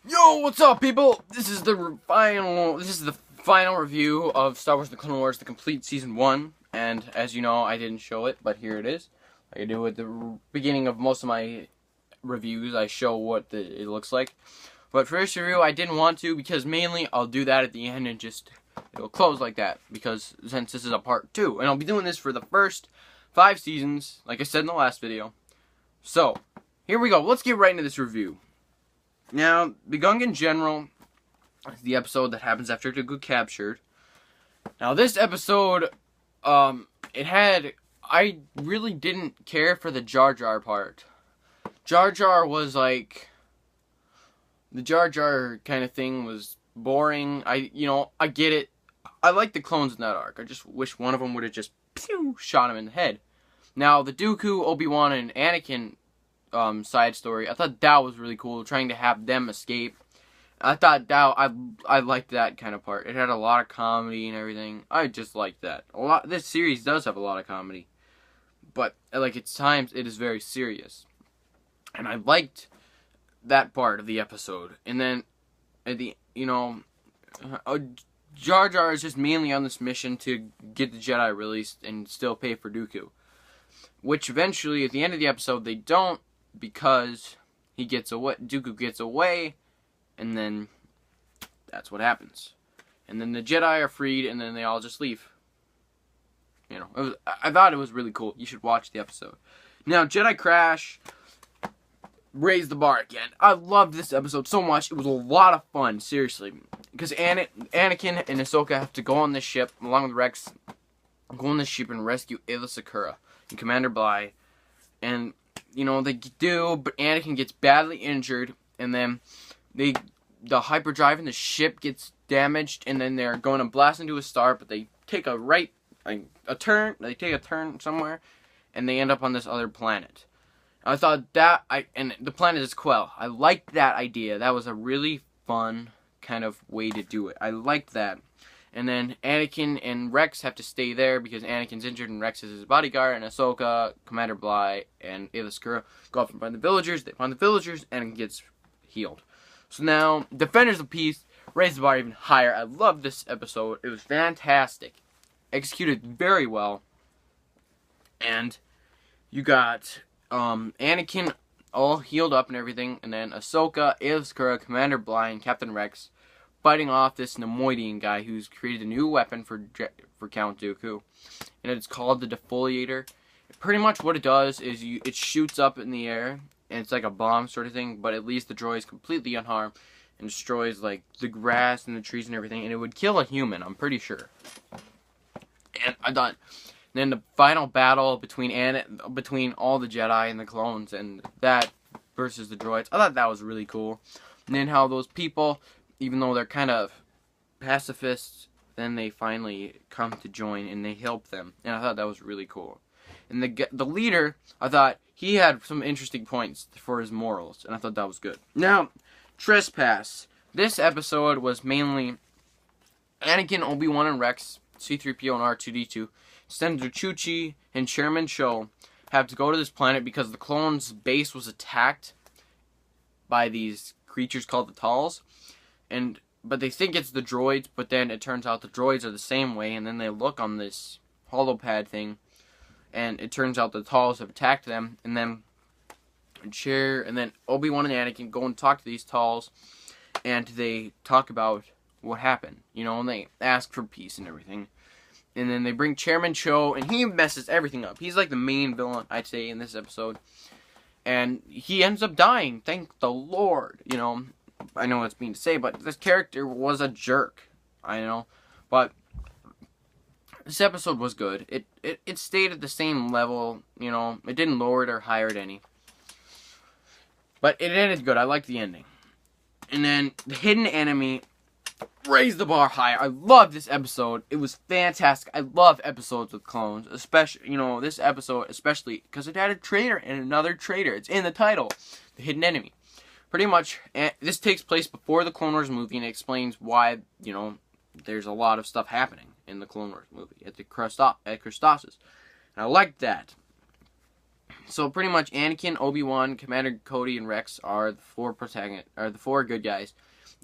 Yo, what's up, people? This is the final review of Star Wars: The Clone Wars, the complete season 1. And as you know, I didn't show it, but here it is. Like I do at the beginning of most of my reviews, I show what it looks like. But for this review, I didn't want to because mainly I'll do that at the end and it'll close like that because since this is a part 2, and I'll be doing this for the first 5 seasons, like I said in the last video. So here we go. Let's get right into this review. Now, the Gungan General is the episode that happens after Dooku captured. Now, this episode, I really didn't care for the Jar Jar part. Jar Jar was like, the Jar Jar kind of thing was boring. I get it. I like the clones in that arc. I just wish one of them would have just shot him in the head. Now, the Dooku, Obi-Wan, and Anakin side story, I thought that was really cool, trying to have them escape. I thought that I liked that kind of part. It had a lot of comedy and everything. I just liked that. This series does have a lot of comedy, but like at times it is very serious, and I liked that part of the episode. And then at the Jar Jar is just mainly on this mission to get the Jedi released and still pay for Dooku, which eventually at the end of the episode they don't, because Dooku gets away, and then that's what happens. And then the Jedi are freed, and then they all just leave. I thought it was really cool. You should watch the episode. Now, Jedi Crash, raise the bar again. I loved this episode so much. It was a lot of fun, seriously. Because Anakin and Ahsoka have to go on this ship, along with Rex, go on this ship and rescue Aayla Secura and Commander Bly. And they do, but Anakin gets badly injured, and then the hyperdrive in the ship gets damaged, and then they're going to blast into a star, but they take a turn somewhere, and they end up on this other planet. I thought and the planet is Quell. I liked that idea. That was a really fun kind of way to do it. I liked that. And then Anakin and Rex have to stay there because Anakin's injured and Rex is his bodyguard, and Ahsoka, Commander Bly, and Aayla Secura go off and find the villagers. They find the villagers, and gets healed. So now, Defenders of Peace raise the bar even higher. I love this episode. It was fantastic. Executed very well. And you got Anakin all healed up and everything, and then Ahsoka, Aayla Secura, Commander Bly, and Captain Rex fighting off this Neimoidian guy who's created a new weapon for Count Dooku, and it's called the Defoliator. Pretty much what it does is it shoots up in the air, and it's like a bomb sort of thing, but it leaves the droids completely unharmed and destroys like the grass and the trees and everything, and it would kill a human, I'm pretty sure. And I thought, then the final battle between all the Jedi and the clones, and that versus the droids, I thought that was really cool. And then how those people, even though they're kind of pacifists, then they finally come to join and they help them. And I thought that was really cool. And the leader, I thought he had some interesting points for his morals, and I thought that was good. Now, Trespass. This episode was mainly Anakin, Obi-Wan, and Rex, C-3PO, and R2-D2, Senator Chuchi, and Chairman Cho have to go to this planet because the clones' base was attacked by these creatures called the Talls. But they think it's the droids, but then it turns out the droids are the same way, and then they look on this holopad thing, and it turns out the Talls have attacked them, and then Obi-Wan and Anakin go and talk to these Talls, and they talk about what happened, and they ask for peace and everything. And then they bring Chairman Cho, and he messes everything up. He's like the main villain, I'd say, in this episode. And he ends up dying, thank the Lord, I know it's mean to say, but this character was a jerk. I know. But this episode was good. It stayed at the same level, It didn't lower it or higher it any. But it ended good. I liked the ending. And then the Hidden Enemy raised the bar higher. I love this episode. It was fantastic. I love episodes with clones. Especially, this episode, especially because it had a traitor and another traitor. It's in the title. The Hidden Enemy. Pretty much, this takes place before the Clone Wars movie, and it explains why, there's a lot of stuff happening in the Clone Wars movie at Christophsis. And I liked that. So pretty much Anakin, Obi-Wan, Commander Cody, and Rex are the four good guys.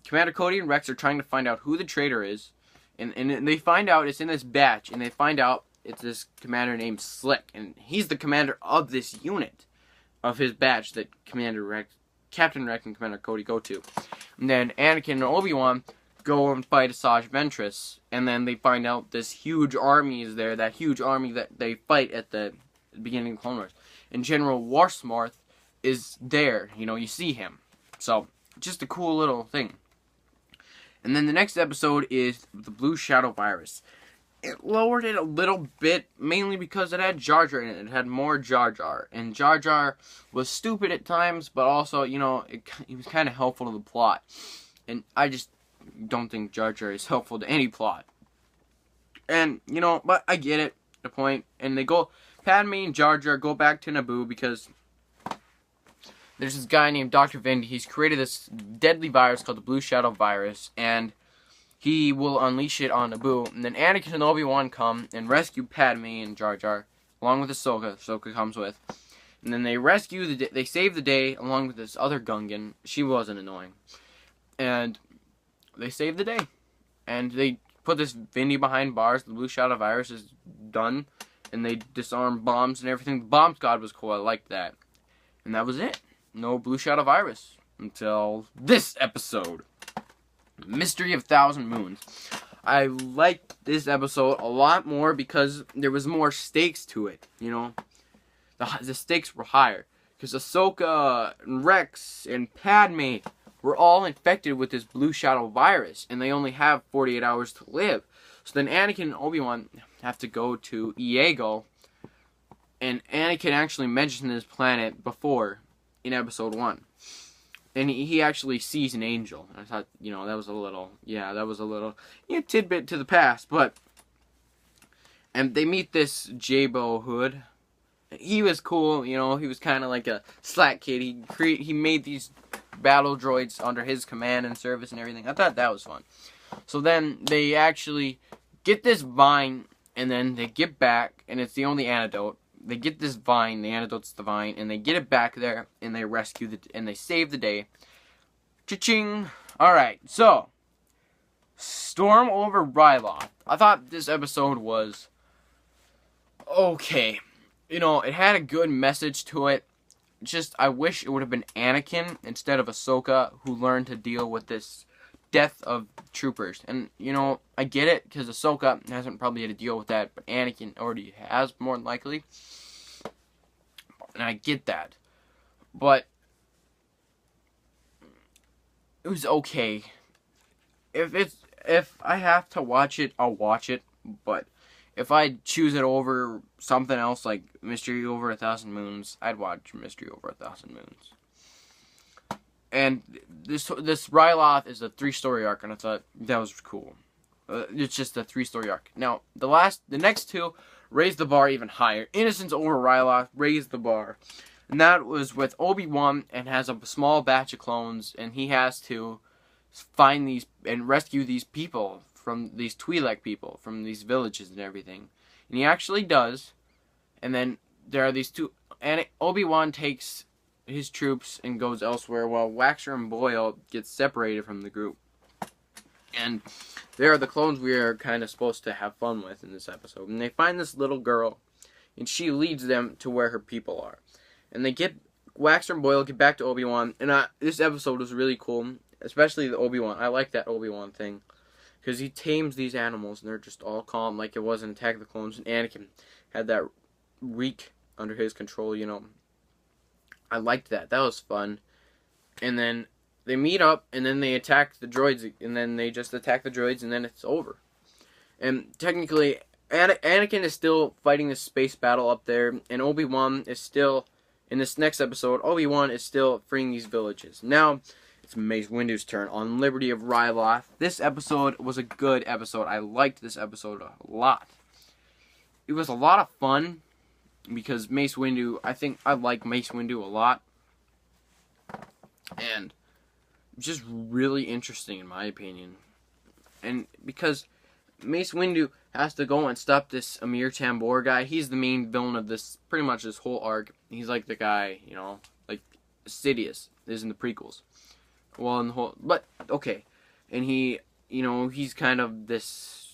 Commander Cody and Rex are trying to find out who the traitor is, and they find out it's in this batch, and they find out it's this commander named Slick, and he's the commander of this unit of his batch that Captain Rex and Commander Cody go to. And then Anakin and Obi-Wan go and fight Asajj Ventress, and then they find out this huge army is there, that huge army that they fight at the beginning of Clone Wars. And General Warsmarth is there, you see him. So, just a cool little thing. And then the next episode is the Blue Shadow Virus. It lowered it a little bit, mainly because it had Jar Jar in it. It had more Jar Jar. And Jar Jar was stupid at times, but also, he was kind of helpful to the plot. And I just don't think Jar Jar is helpful to any plot. And, but I get it, the point. And Padme and Jar Jar go back to Naboo because there's this guy named Dr. Vendy. He's created this deadly virus called the Blue Shadow Virus, and he will unleash it on Naboo. And then Anakin and Obi-Wan come and rescue Padme and Jar Jar, along with Ahsoka. Ahsoka comes with. And then they save the day along with this other Gungan. She wasn't annoying. And they save the day. And they put this Vendy behind bars. The Blue Shadow Virus is done. And they disarm bombs and everything. The bomb squad was cool. I liked that. And that was it. No Blue Shadow Virus. Until this episode. Mystery of Thousand Moons. I liked this episode a lot more because there was more stakes to it. The stakes were higher. Because Ahsoka and Rex and Padme were all infected with this Blue Shadow Virus. And they only have 48 hours to live. So then Anakin and Obi-Wan have to go to Iago, and Anakin actually mentioned this planet before in episode 1. And he actually sees an angel. I thought, that was a little tidbit to the past, and they meet this Jabo Hood. He was cool, he was kind of like a slack kid. He made these battle droids under his command and service and everything. I thought that was fun. So then they actually get this vine, and then they get back, and it's the only antidote. They get this vine, the antidote's the vine, and they get it back there, and they and they save the day. Cha-ching! Alright, so, Storm over Ryloth. I thought this episode was okay. It had a good message to it. Just, I wish it would have been Anakin instead of Ahsoka who learned to deal with this death of troopers. And, I get it, because Ahsoka hasn't probably had to deal with that, but Anakin already has, more than likely. And I get that. But it was okay. If I have to watch it, I'll watch it. But if I choose it over something else like Mystery Over 1,000 Moons, I'd watch Mystery Over 1,000 Moons. And this Ryloth is a 3-story arc, and I thought that was cool. It's just a 3-story arc. Now, the next two raised the bar even higher. Innocence over Ryloth raised the bar. And that was with Obi-Wan, and has a small batch of clones, and he has to find these and rescue these people from these Twi'lek people from these villages and everything. And he actually does. And then there are these two, and Obi-Wan takes his troops and goes elsewhere, while Waxer and Boyle get separated from the group. And they are the clones we are kind of supposed to have fun with in this episode. And they find this little girl, and she leads them to where her people are. And Waxer and Boyle get back to Obi-Wan, and this episode was really cool, especially the Obi-Wan. I like that Obi-Wan thing, because he tames these animals, and they're just all calm, like it was in Attack of the Clones. And Anakin had that reek under his control, I liked that. That was fun. And then they meet up, and then they attack the droids, and then they just attack the droids, and then it's over. And technically, Anakin is still fighting this space battle up there, and Obi-Wan is still, in this next episode, Obi-Wan is still freeing these villages. Now, it's Mace Windu's turn on Liberty of Ryloth. This episode was a good episode. I liked this episode a lot. It was a lot of fun, because Mace Windu, I like Mace Windu a lot. And just really interesting in my opinion. And because Mace Windu has to go and stop this Amir Tambor guy. He's the main villain of this, pretty much this whole arc. He's like the guy, you know, like Sidious is in the prequels. Well, in the whole, but okay, and he, you know, he's kind of this,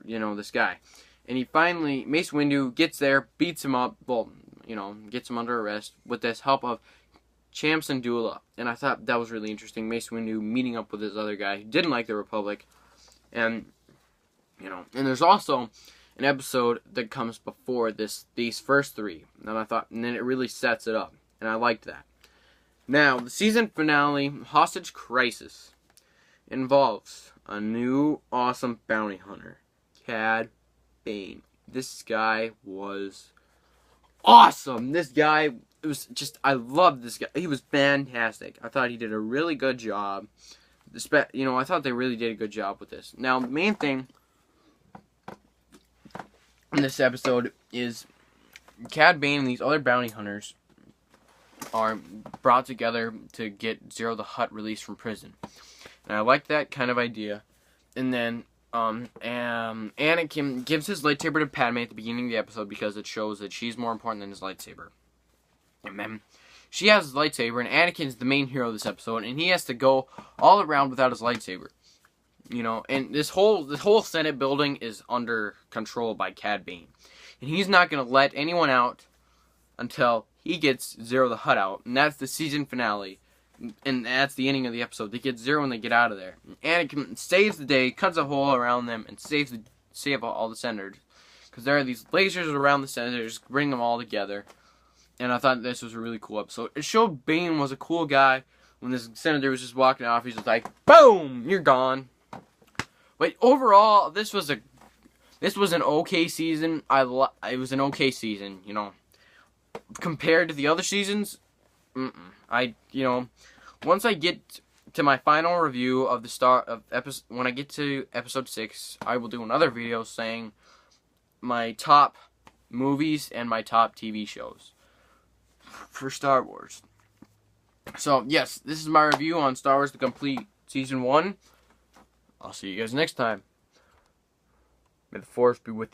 you know, this guy, and he finally, Mace Windu gets there, beats him up, well, you know, gets him under arrest with this help of Cham Syndulla, and I thought that was really interesting. Mace Windu meeting up with this other guy who didn't like the Republic, and you know, and there's also an episode that comes before these first three, and I thought, and then it really sets it up, and I liked that. Now, the season finale, Hostage Crisis, involves a new awesome bounty hunter, Cad Bane. This guy was awesome. This guy, it was just, I loved this guy. He was fantastic. I thought he did a really good job. You know, I thought they really did a good job with this. Now, the main thing in this episode is Cad Bane and these other bounty hunters are brought together to get Zero the Hutt released from prison. And I like that kind of idea. And then Anakin gives his lightsaber to Padme at the beginning of the episode because it shows that she's more important than his lightsaber. And then she has his lightsaber, and Anakin's the main hero of this episode, and he has to go all around without his lightsaber. You know, and this whole Senate building is under control by Cad Bane. And he's not going to let anyone out until he gets Zero the Hutt out, and that's the season finale, and that's the ending of the episode. They get Zero and they get out of there. Anakin saves the day, cuts a hole around them, and save all the senators, because there are these lasers around the senators, bring them all together. And I thought this was a really cool episode. It showed Bane was a cool guy. When this senator was just walking off, he's just like, boom, you're gone. But overall, this was an okay season. It was an okay season, you know. Compared to the other seasons, you know, once I get to my final review of when I get to episode 6, I will do another video saying my top movies and my top TV shows for Star Wars. So, yes, this is my review on Star Wars The Complete Season 1. I'll see you guys next time. May the Force be with you.